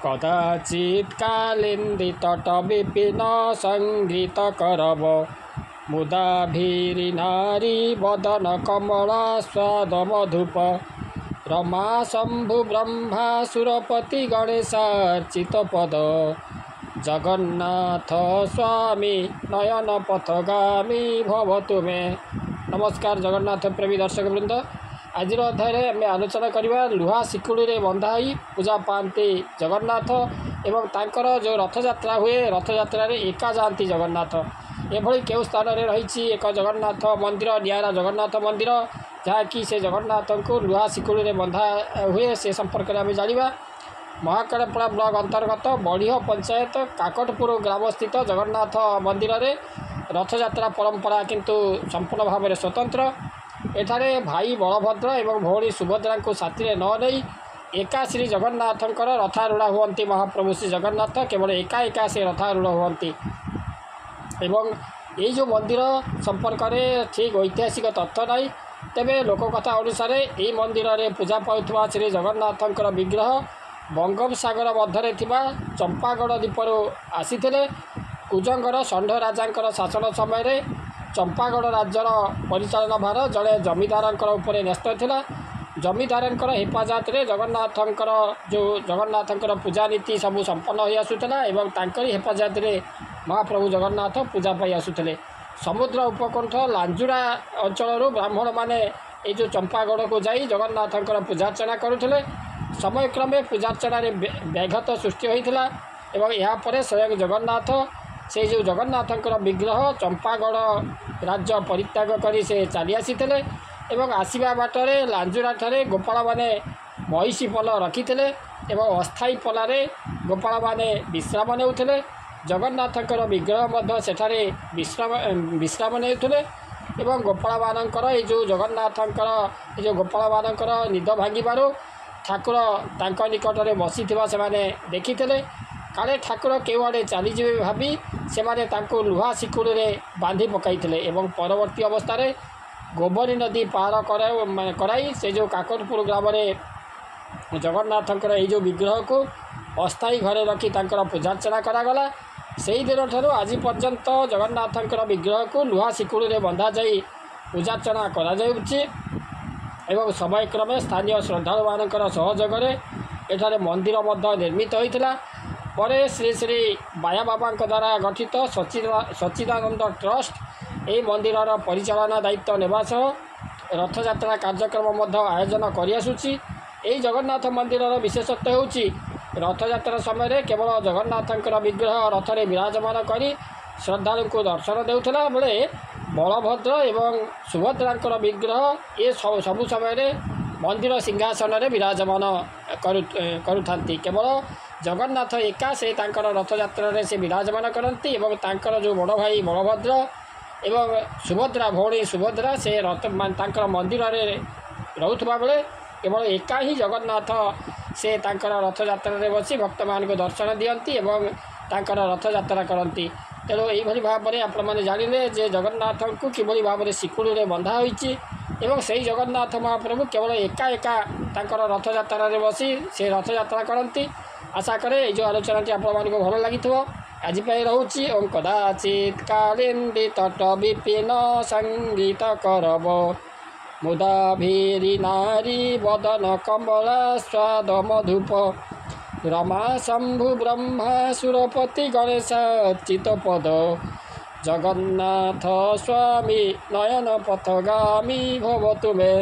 कदाचित् कालिन्दितट विपिन संगीत करब मुदाभिरिनारी वदन कमला स्वाद मधुप रमा शंभु ब्रह्मा सुरपति गणेशार्चित पद जगन्नाथ स्वामी नयन पथगामी भव तुमे। नमस्कार जगन्नाथ प्रेमी दर्शक वृंद, आज अध्याय आम आलोचना करवा लुहा शिकुड़ी बंधा ही पूजा पाती जगन्नाथ एवं तांकर जो रथयात्रा हुए रथयात्रा एका जाती जगन्नाथ। एभली केउ स्थान में रही एक जगन्नाथ मंदिर निरा जगन्नाथ मंदिर जहाँकि से जगन्नाथ को लुहा शिकुड़ी बंधा हुए से संपर्क में आम जाना। महाकालेपड़ा ब्लॉक अंतर्गत बढ़िया पंचायत काकटपुर ग्राम स्थित जगन्नाथ मंदिर रे रथयात्रा परंपरा किंतु संपूर्ण भाव में स्वतंत्र। एठारे भाई बलभद्र एवं भौणी सुभद्रा को साथी न नहीं एका श्री जगन्नाथ रथारूढ़ हुअंती। महाप्रभु श्री जगन्नाथ केवल एका एका से रथारूढ़ हुअंती एवं ये जो मंदिर संपर्क में ठीक ऐतिहासिक तथ्य नहीं। तेबे लोककथा अनुसार ये मंदिर में पूजा पाउथुवा श्री जगन्नाथ विग्रह बंगोपसागर मध्य चंपागढ़ द्वीपर आसी कुजंगर षंढ राजा शासन समय चंपागढ़ राज्यर परिचालन भार जड़े जमीदार न्यस्त था। जमीदार हेफाजत रे जगन्नाथ जो जगन्नाथ पूजा नीति सबू संपन्न हो आसूला एवं तांकरी हेफाजत रे महाप्रभु जगन्नाथ पूजा पाई आसुले। समुद्र उपकंठ लांजुरा अंचल ब्राह्मण माने ये जो चंपागढ़ को जाई जगन्नाथ पूजार्चना करुले। समय क्रमे पूजार्चना व्याघात सृष्टि होता एवं यापर स्वयं जगन्नाथ से जो जगन्नाथ विग्रह चंपागढ़ राज्य परित्याग कर से चली आसी एवं आसवा बाटर लांजुरा ठारे गोपाल माने महिषी पल रखिते एवं अस्थायी पलारे गोपाल माने विश्राम नेउथिले। जगन्नाथ विग्रह सेठारे विश्राम नेउथिले एवं गोपाल मानकर ये जो जगन्नाथ जो गोपाल मानकर निद भांगिबारु ठाकुर तांक निकट में बसी से देखिते। काले ठाकुर केउआड़े चलीजे भावी से लुहा शिकुड़ी बांधि पकई एवं परवर्ती अवस्था गोबरी नदी पार कराई से जो काकटपुर ग्राम में जगन्नाथ जो विग्रह को अस्थायी घरे रखी पूजार्चना करागला। से दिन ठार आज पर्यंत जगन्नाथ विग्रह को लुहा शिकुड़ी बंधा जाई पूजार्चना करा एवं समय क्रमे स्थानीय श्रद्धालु मानकर सहयोग एठारे मंदिर निर्मित होता। परे श्री श्री बाया बाबा द्वारा गठित सच्चिदानंद ट्रस्ट ये मंदिर परिचालना दायित्व नेबा सह रथयात्रा कार्यक्रम आयोजन करिआसुछि। यही जगन्नाथ मंदिर विशेषत्व होउछि रथयात्रा समय केवल जगन्नाथ विग्रह रथरे विराजमान करी श्रद्धालु को दर्शन देउथला बेले बलभद्र एवं सुभद्रा विग्रह ये सबु समय मंदिर सिंहासन में विराजमान करुथांती। केवल जगन्नाथ एका से रथयात्रा से विराजमान करती एवं तांकर जो बड़ भाई बलभद्र एवं सुभद्रा भौणी सुभद्रा से रथ मंदिर में रोथुवा बेले केवल एका ही जगन्नाथ से रथयात्रा में बसी भक्त मान को दर्शन दियंती एवं तांकर रथयात्रा करती। तेणु यही भाव में आपण मैंने जानिले जे जगन्नाथ को किभली भाव में शिकुड़ी बंधा होइछि एवं से जगन्नाथ महाप्रभु केवल एका एका तांकर रथयात्रा में बसी से रथयात्रा करती। आशा करे जो आलोचना आपण मानक भल लगी आज रोचे ओं कदाचित् कालिन्दितट विपिन संगीत करब मुदाभिरी नारी वदन कमला स्वाद मधुप रमा शंभु ब्रह्मा सुरपति गणेशार्चित पद जगन्नाथ स्वामी नयन पथगामी भव तुमे।